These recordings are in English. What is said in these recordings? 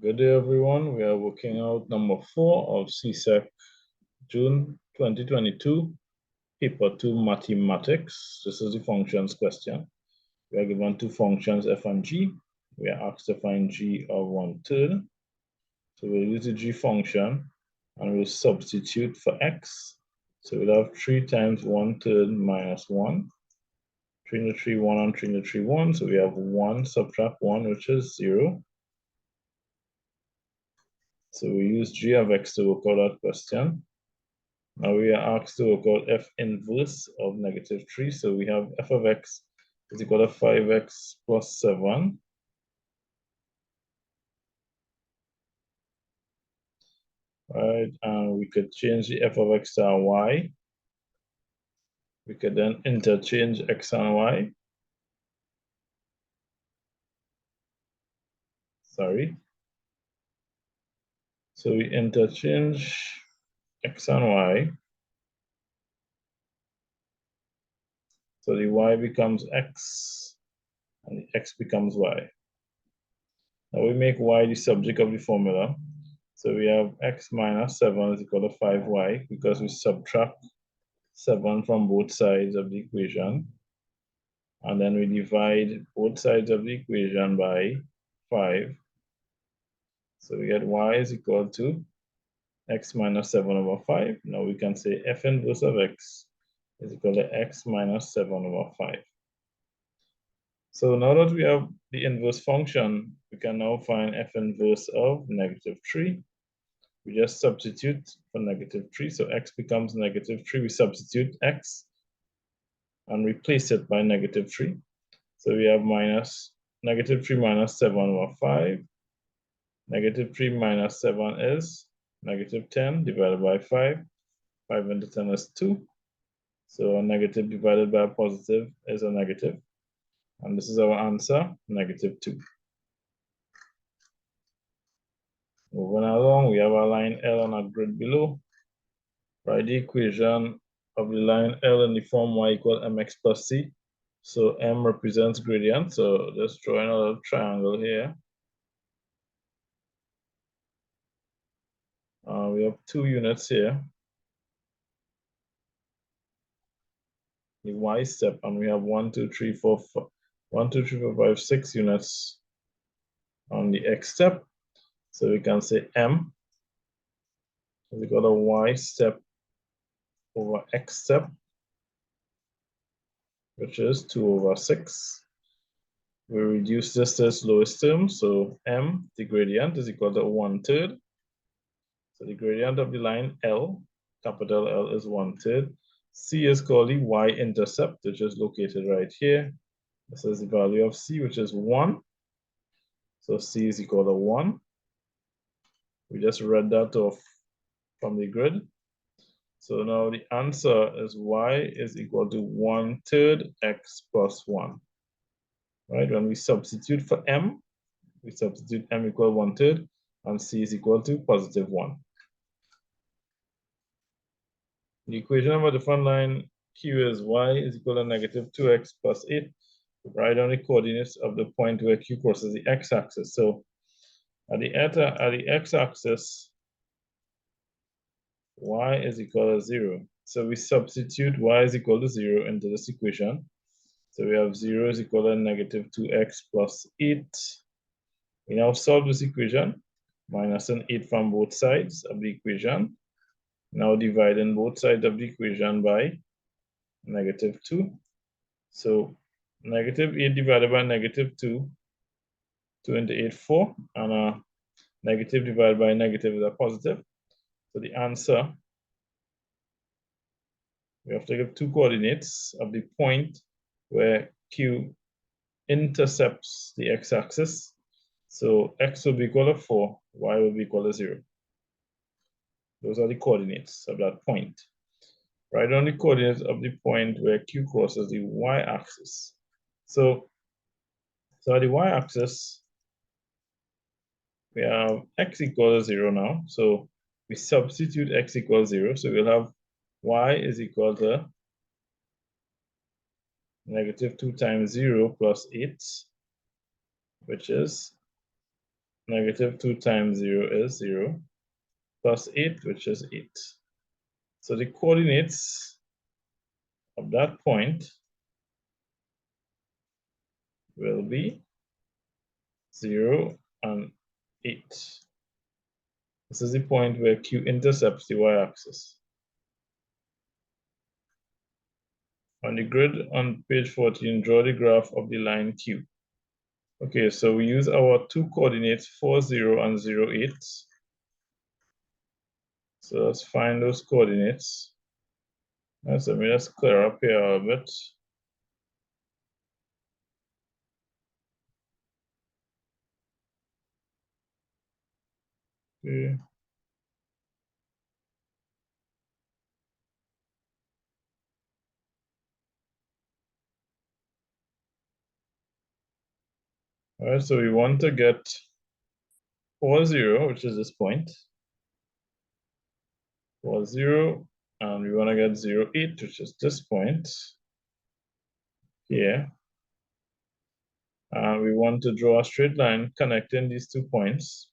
Good day, everyone. We are working out number 4 of CSEC June 2022, paper 2 mathematics. This is the functions question. We are given two functions f and g. We are asked to find g of 1/3. So we'll use the g function and we'll substitute for x. So we'll have 3 times 1/3 minus 1. 3 into 3, 1, and 3 into 3, 1. So we have 1 subtract 1, which is 0. So we use g of x to work out that question. Now we are asked to work out f inverse of -3. So we have f of x is equal to 5x plus 7. Right, and we could change the f of x to a y. We could then interchange x and y. Sorry. So we interchange x and y. So the y becomes x and the x becomes y. Now we make y the subject of the formula. So we have x minus 7 is equal to 5y because we subtract 7 from both sides of the equation. And then we divide both sides of the equation by 5. So we get y is equal to x minus 7 over 5. Now we can say f inverse of x is equal to x minus 7 over 5. So now that we have the inverse function, we can now find f inverse of -3. We just substitute for -3, so x becomes -3. We substitute x and replace it by -3. So we have -3 minus 7 over 5. -3 minus 7 is -10 divided by 5. 5 into 10 is 2. So a negative divided by a positive is a negative. And this is our answer, -2. Moving along, we have a line L on a grid below. Write the equation of the line L in the form y equal mx plus c. So m represents gradient. So just drawing a little triangle here. We have 2 units here. The y step, and we have 1, 2, 3, 4, 5, 1, 2, 3, 4, 5, 6 units on the x step. So we can say m is equal to y step over x step, which is 2 over 6. We reduce this to its lowest term, so m, the gradient, is equal to 1/3. So the gradient of the line L, capital L, is 1/3. C is called the y-intercept, which is located right here. This is the value of C, which is 1. So C is equal to 1. We just read that off from the grid. So now the answer is y is equal to 1/3 x plus 1. Right, when we substitute for m, we substitute m equal 1/3 and c is equal to +1. The equation of a different line q is y is equal to -2x plus 8. Write down the coordinates of the point where q crosses the x-axis. So at the x-axis, y is equal to 0. So we substitute y is equal to 0 into this equation. So we have 0 is equal to -2x plus 8. We now solve this equation, minus an 8 from both sides of the equation. Now dividing both sides of the equation by -2. So -8 divided by -2, 2 into 8, 4, and a negative divided by a negative is a positive. So the answer, we have to give 2 coordinates of the point where Q intercepts the x-axis. So x will be equal to 4, y will be equal to 0. Those are the coordinates of that point. Write down the coordinates of the point where Q crosses the y-axis. So at the y-axis, we have x equals 0 now. So we substitute x equals 0. So we'll have y is equal to -2 times 0 plus 8, which is Negative 2 times 0 is 0, plus 8, which is 8. So the coordinates of that point will be 0 and 8. This is the point where Q intercepts the y-axis. On the grid on page 14, draw the graph of the line Q. Okay, so we use our two coordinates 4, 0 and 0, 8. So let's find those coordinates. Let's let me just clear up here a bit. Okay. All right, so we want to get 4, 0, which is this point. 4, 0, and we want to get 0, 8, which is this point here. And we want to draw a straight line connecting these 2 points.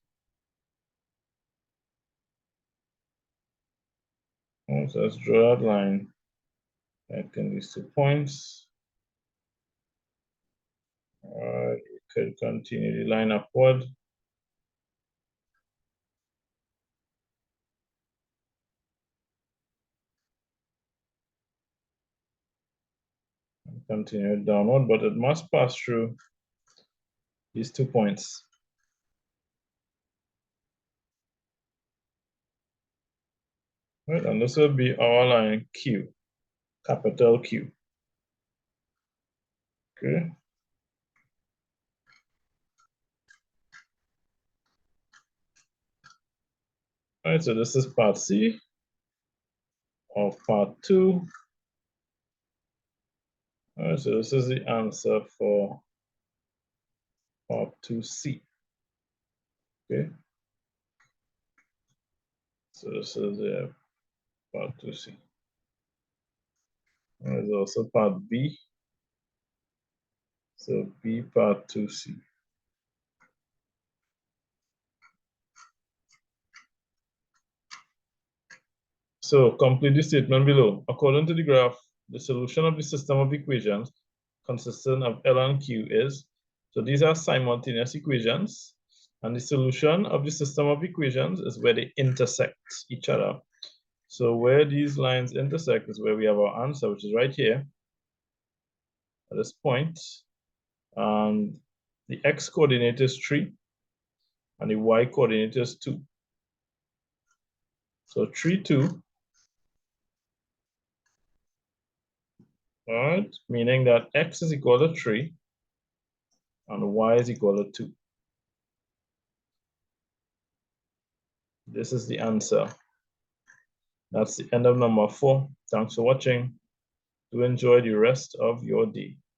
So let's draw that line connecting these 2 points. You could continue the line upward. And continue downward, but it must pass through these 2 points. Right, and this will be our line Q, capital Q. Okay. All right, so this is part C of part 2. All right, so this is the answer for part 2C. Okay. So this is part 2C. There's also part B. So B part 2C. So complete the statement below. According to the graph, the solution of the system of equations consisting of L and Q is, so these are simultaneous equations, and the solution of the system of equations is where they intersect each other. So where these lines intersect is where we have our answer, which is right here at this point. And the x coordinate is 3, and the y coordinate is 2. So 3, 2. All right, meaning that x is equal to 3 and y is equal to 2. This is the answer. That's the end of number 4. Thanks for watching. Do enjoy the rest of your day.